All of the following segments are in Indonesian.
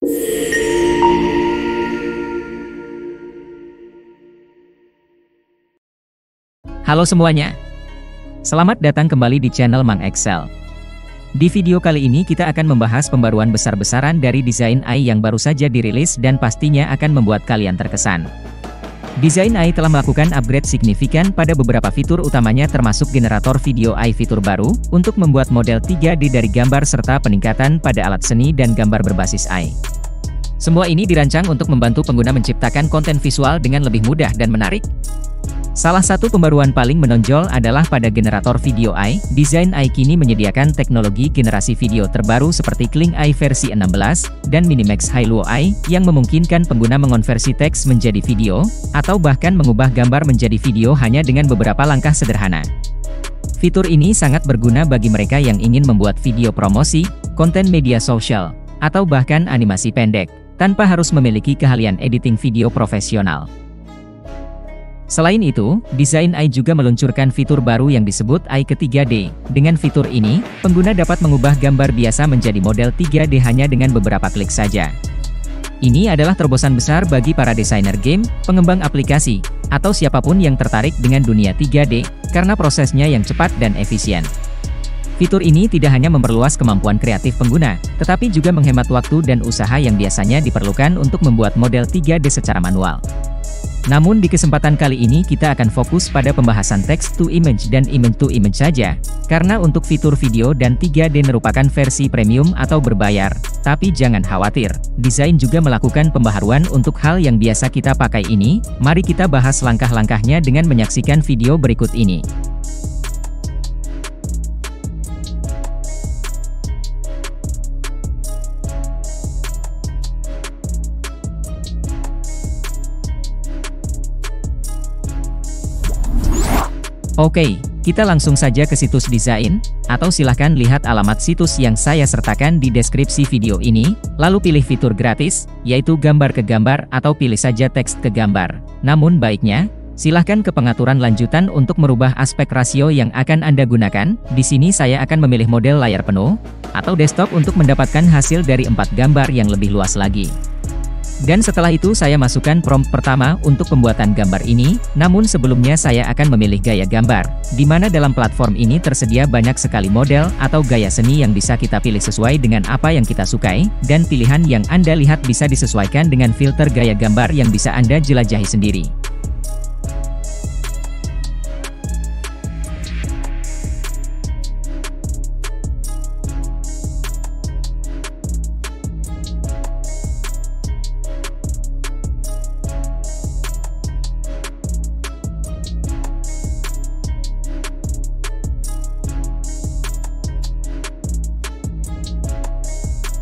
Halo semuanya, selamat datang kembali di channel Mang Excel. Di video kali ini kita akan membahas pembaruan besar-besaran dari desain AI yang baru saja dirilis dan pastinya akan membuat kalian terkesan. Desain AI telah melakukan upgrade signifikan pada beberapa fitur utamanya termasuk generator video AI fitur baru, untuk membuat model 3D dari gambar serta peningkatan pada alat seni dan gambar berbasis AI. Semua ini dirancang untuk membantu pengguna menciptakan konten visual dengan lebih mudah dan menarik. Salah satu pembaruan paling menonjol adalah pada generator video AI. Desain AI kini menyediakan teknologi generasi video terbaru seperti Kling AI versi 16, dan Minimax Hailuo AI, yang memungkinkan pengguna mengonversi teks menjadi video, atau bahkan mengubah gambar menjadi video hanya dengan beberapa langkah sederhana. Fitur ini sangat berguna bagi mereka yang ingin membuat video promosi, konten media sosial, atau bahkan animasi pendek, tanpa harus memiliki keahlian editing video profesional. Selain itu, desain AI juga meluncurkan fitur baru yang disebut AI ke-3D. Dengan fitur ini, pengguna dapat mengubah gambar biasa menjadi model 3D hanya dengan beberapa klik saja. Ini adalah terobosan besar bagi para desainer game, pengembang aplikasi, atau siapapun yang tertarik dengan dunia 3D, karena prosesnya yang cepat dan efisien. Fitur ini tidak hanya memperluas kemampuan kreatif pengguna, tetapi juga menghemat waktu dan usaha yang biasanya diperlukan untuk membuat model 3D secara manual. Namun di kesempatan kali ini kita akan fokus pada pembahasan text to image dan image to image saja, karena untuk fitur video dan 3D merupakan versi premium atau berbayar. Tapi jangan khawatir, desain juga melakukan pembaharuan untuk hal yang biasa kita pakai ini. Mari kita bahas langkah-langkahnya dengan menyaksikan video berikut ini. Oke, kita langsung saja ke situs desain, atau silahkan lihat alamat situs yang saya sertakan di deskripsi video ini, lalu pilih fitur gratis, yaitu gambar ke gambar atau pilih saja teks ke gambar. Namun baiknya, silahkan ke pengaturan lanjutan untuk merubah aspek rasio yang akan Anda gunakan. Di sini saya akan memilih model layar penuh, atau desktop untuk mendapatkan hasil dari 4 gambar yang lebih luas lagi. Dan setelah itu saya masukkan prompt pertama untuk pembuatan gambar ini, namun sebelumnya saya akan memilih gaya gambar, di mana dalam platform ini tersedia banyak sekali model atau gaya seni yang bisa kita pilih sesuai dengan apa yang kita sukai, dan pilihan yang Anda lihat bisa disesuaikan dengan filter gaya gambar yang bisa Anda jelajahi sendiri.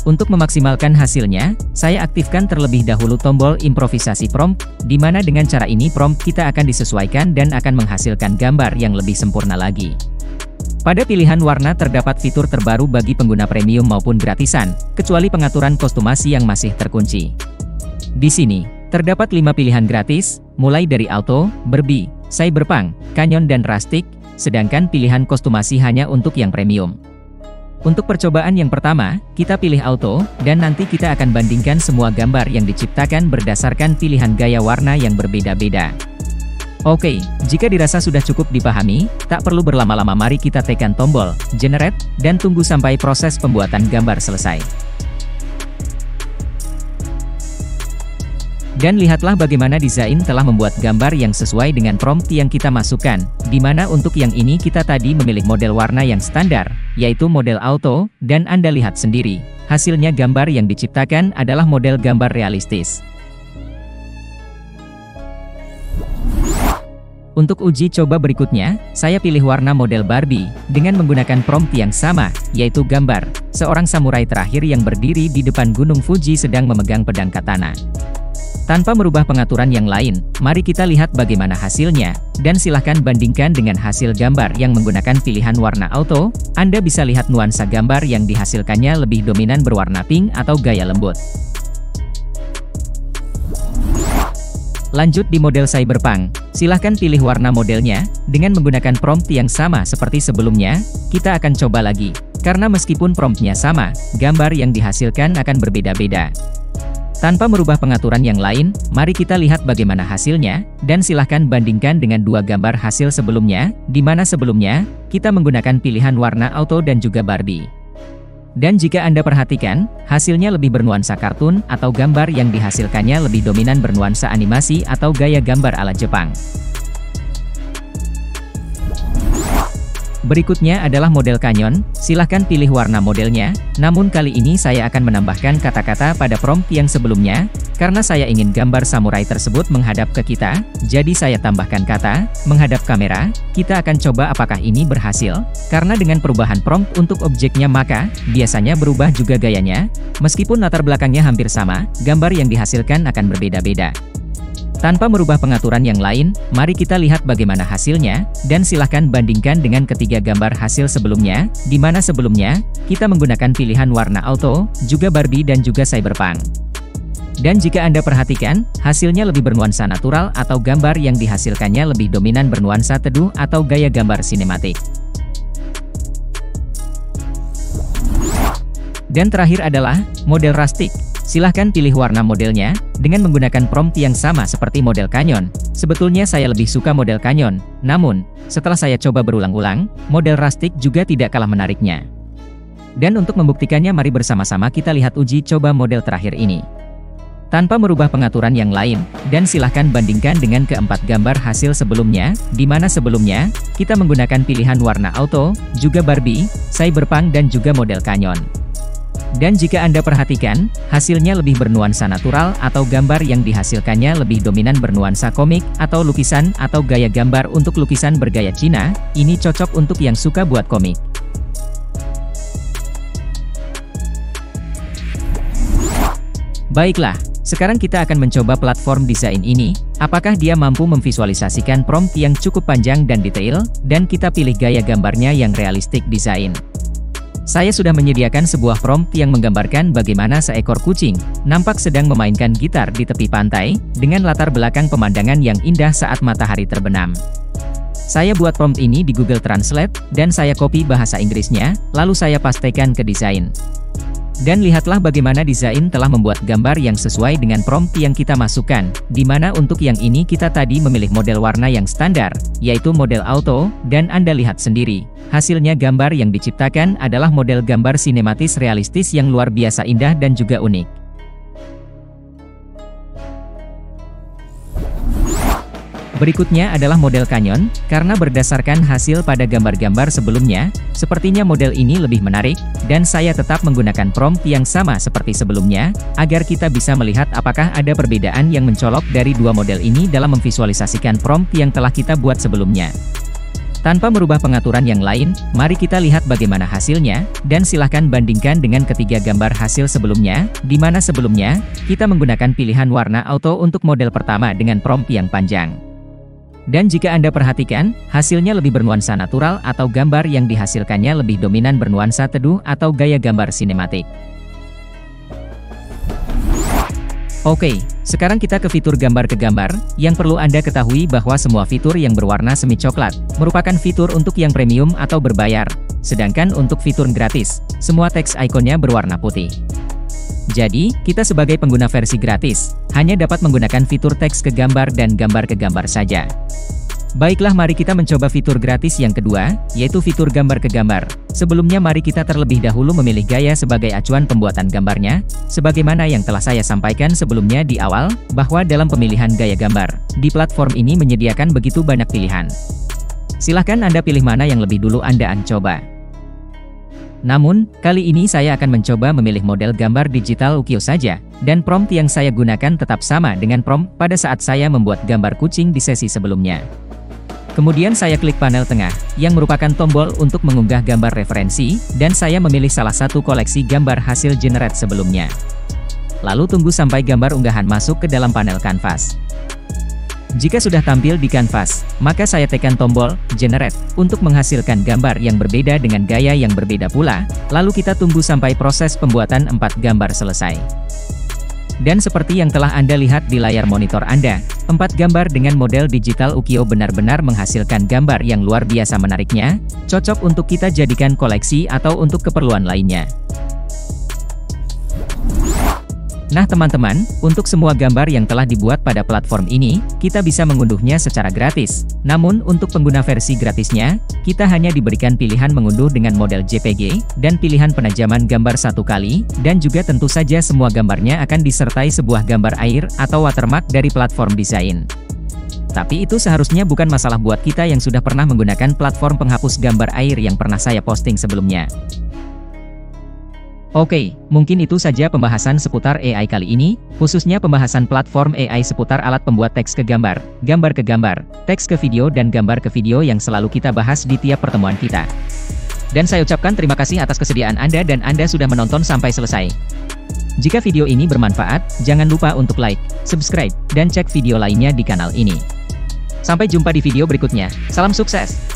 Untuk memaksimalkan hasilnya, saya aktifkan terlebih dahulu tombol improvisasi prompt, di mana dengan cara ini prompt kita akan disesuaikan dan akan menghasilkan gambar yang lebih sempurna lagi. Pada pilihan warna terdapat fitur terbaru bagi pengguna premium maupun gratisan, kecuali pengaturan kostumasi yang masih terkunci. Di sini, terdapat 5 pilihan gratis, mulai dari Auto, Barbie, Cyberpunk, Canyon dan Rustic, sedangkan pilihan kostumasi hanya untuk yang premium. Untuk percobaan yang pertama, kita pilih Auto, dan nanti kita akan bandingkan semua gambar yang diciptakan berdasarkan pilihan gaya warna yang berbeda-beda. Oke, jika dirasa sudah cukup dipahami, tak perlu berlama-lama, mari kita tekan tombol Generate, dan tunggu sampai proses pembuatan gambar selesai. Dan lihatlah bagaimana desain telah membuat gambar yang sesuai dengan prompt yang kita masukkan, di mana untuk yang ini kita tadi memilih model warna yang standar, yaitu model auto, dan Anda lihat sendiri, hasilnya gambar yang diciptakan adalah model gambar realistis. Untuk uji coba berikutnya, saya pilih warna model Barbie, dengan menggunakan prompt yang sama, yaitu gambar seorang samurai terakhir yang berdiri di depan Gunung Fuji sedang memegang pedang katana. Tanpa merubah pengaturan yang lain, mari kita lihat bagaimana hasilnya, dan silahkan bandingkan dengan hasil gambar yang menggunakan pilihan warna auto. Anda bisa lihat nuansa gambar yang dihasilkannya lebih dominan berwarna pink atau gaya lembut. Lanjut di model Cyberpunk, silahkan pilih warna modelnya, dengan menggunakan prompt yang sama seperti sebelumnya. Kita akan coba lagi, karena meskipun promptnya sama, gambar yang dihasilkan akan berbeda-beda. Tanpa merubah pengaturan yang lain, mari kita lihat bagaimana hasilnya, dan silahkan bandingkan dengan dua gambar hasil sebelumnya, di mana sebelumnya, kita menggunakan pilihan warna auto dan juga Barbie. Dan jika Anda perhatikan, hasilnya lebih bernuansa kartun atau gambar yang dihasilkannya lebih dominan bernuansa animasi atau gaya gambar ala Jepang. Berikutnya adalah model Canyon, silahkan pilih warna modelnya, namun kali ini saya akan menambahkan kata-kata pada prompt yang sebelumnya, karena saya ingin gambar samurai tersebut menghadap ke kita, jadi saya tambahkan kata, menghadap kamera. Kita akan coba apakah ini berhasil, karena dengan perubahan prompt untuk objeknya maka, biasanya berubah juga gayanya, meskipun latar belakangnya hampir sama, gambar yang dihasilkan akan berbeda-beda. Tanpa merubah pengaturan yang lain, mari kita lihat bagaimana hasilnya, dan silahkan bandingkan dengan ketiga gambar hasil sebelumnya, di mana sebelumnya, kita menggunakan pilihan warna auto, juga Barbie dan juga Cyberpunk. Dan jika Anda perhatikan, hasilnya lebih bernuansa natural atau gambar yang dihasilkannya lebih dominan bernuansa teduh atau gaya gambar sinematik. Dan terakhir adalah, model rustic. Silahkan pilih warna modelnya, dengan menggunakan prompt yang sama seperti model Canyon. Sebetulnya saya lebih suka model Canyon, namun, setelah saya coba berulang-ulang, model rustic juga tidak kalah menariknya. Dan untuk membuktikannya mari bersama-sama kita lihat uji coba model terakhir ini. Tanpa merubah pengaturan yang lain, dan silahkan bandingkan dengan keempat gambar hasil sebelumnya, di mana sebelumnya, kita menggunakan pilihan warna auto, juga Barbie, Cyberpunk dan juga model Canyon. Dan jika Anda perhatikan, hasilnya lebih bernuansa natural atau gambar yang dihasilkannya lebih dominan bernuansa komik atau lukisan atau gaya gambar untuk lukisan bergaya Cina, ini cocok untuk yang suka buat komik. Baiklah, sekarang kita akan mencoba platform desain ini, apakah dia mampu memvisualisasikan prompt yang cukup panjang dan detail, dan kita pilih gaya gambarnya yang realistik desain. Saya sudah menyediakan sebuah prompt yang menggambarkan bagaimana seekor kucing nampak sedang memainkan gitar di tepi pantai, dengan latar belakang pemandangan yang indah saat matahari terbenam. Saya buat prompt ini di Google Translate, dan saya copy bahasa Inggrisnya, lalu saya pastekan ke desain. Dan lihatlah bagaimana desain telah membuat gambar yang sesuai dengan prompt yang kita masukkan, di mana untuk yang ini kita tadi memilih model warna yang standar, yaitu model auto, dan Anda lihat sendiri, hasilnya gambar yang diciptakan adalah model gambar sinematis realistis yang luar biasa indah dan juga unik. Berikutnya adalah model Canyon, karena berdasarkan hasil pada gambar-gambar sebelumnya, sepertinya model ini lebih menarik, dan saya tetap menggunakan prompt yang sama seperti sebelumnya, agar kita bisa melihat apakah ada perbedaan yang mencolok dari dua model ini dalam memvisualisasikan prompt yang telah kita buat sebelumnya. Tanpa merubah pengaturan yang lain, mari kita lihat bagaimana hasilnya, dan silahkan bandingkan dengan ketiga gambar hasil sebelumnya, di mana sebelumnya, kita menggunakan pilihan warna auto untuk model pertama dengan prompt yang panjang. Dan jika Anda perhatikan, hasilnya lebih bernuansa natural atau gambar yang dihasilkannya lebih dominan bernuansa teduh atau gaya gambar sinematik. Oke, sekarang kita ke fitur gambar ke gambar. Yang perlu Anda ketahui bahwa semua fitur yang berwarna semi coklat merupakan fitur untuk yang premium atau berbayar, sedangkan untuk fitur gratis, semua teks ikonnya berwarna putih. Jadi, kita sebagai pengguna versi gratis, hanya dapat menggunakan fitur teks ke gambar dan gambar ke gambar saja. Baiklah, mari kita mencoba fitur gratis yang kedua, yaitu fitur gambar ke gambar. Sebelumnya mari kita terlebih dahulu memilih gaya sebagai acuan pembuatan gambarnya, sebagaimana yang telah saya sampaikan sebelumnya di awal, bahwa dalam pemilihan gaya gambar, di platform ini menyediakan begitu banyak pilihan. Silahkan Anda pilih mana yang lebih dulu Anda coba. Namun, kali ini saya akan mencoba memilih model gambar digital ukiyo saja, dan prompt yang saya gunakan tetap sama dengan prompt pada saat saya membuat gambar kucing di sesi sebelumnya. Kemudian saya klik panel tengah, yang merupakan tombol untuk mengunggah gambar referensi, dan saya memilih salah satu koleksi gambar hasil generate sebelumnya. Lalu tunggu sampai gambar unggahan masuk ke dalam panel kanvas. Jika sudah tampil di kanvas, maka saya tekan tombol Generate untuk menghasilkan gambar yang berbeda dengan gaya yang berbeda pula, lalu kita tunggu sampai proses pembuatan 4 gambar selesai. Dan seperti yang telah Anda lihat di layar monitor Anda, 4 gambar dengan model digital ukiyo benar-benar menghasilkan gambar yang luar biasa menariknya, cocok untuk kita jadikan koleksi atau untuk keperluan lainnya. Nah teman-teman, untuk semua gambar yang telah dibuat pada platform ini, kita bisa mengunduhnya secara gratis. Namun untuk pengguna versi gratisnya, kita hanya diberikan pilihan mengunduh dengan model JPG, dan pilihan penajaman gambar 1 kali, dan juga tentu saja semua gambarnya akan disertai sebuah gambar air atau watermark dari platform desain. Tapi itu seharusnya bukan masalah buat kita yang sudah pernah menggunakan platform penghapus gambar air yang pernah saya posting sebelumnya. Oke, mungkin itu saja pembahasan seputar AI kali ini, khususnya pembahasan platform AI seputar alat pembuat teks ke gambar, gambar ke gambar, teks ke video dan gambar ke video yang selalu kita bahas di tiap pertemuan kita. Dan saya ucapkan terima kasih atas kesediaan Anda dan Anda sudah menonton sampai selesai. Jika video ini bermanfaat, jangan lupa untuk like, subscribe, dan cek video lainnya di kanal ini. Sampai jumpa di video berikutnya, salam sukses!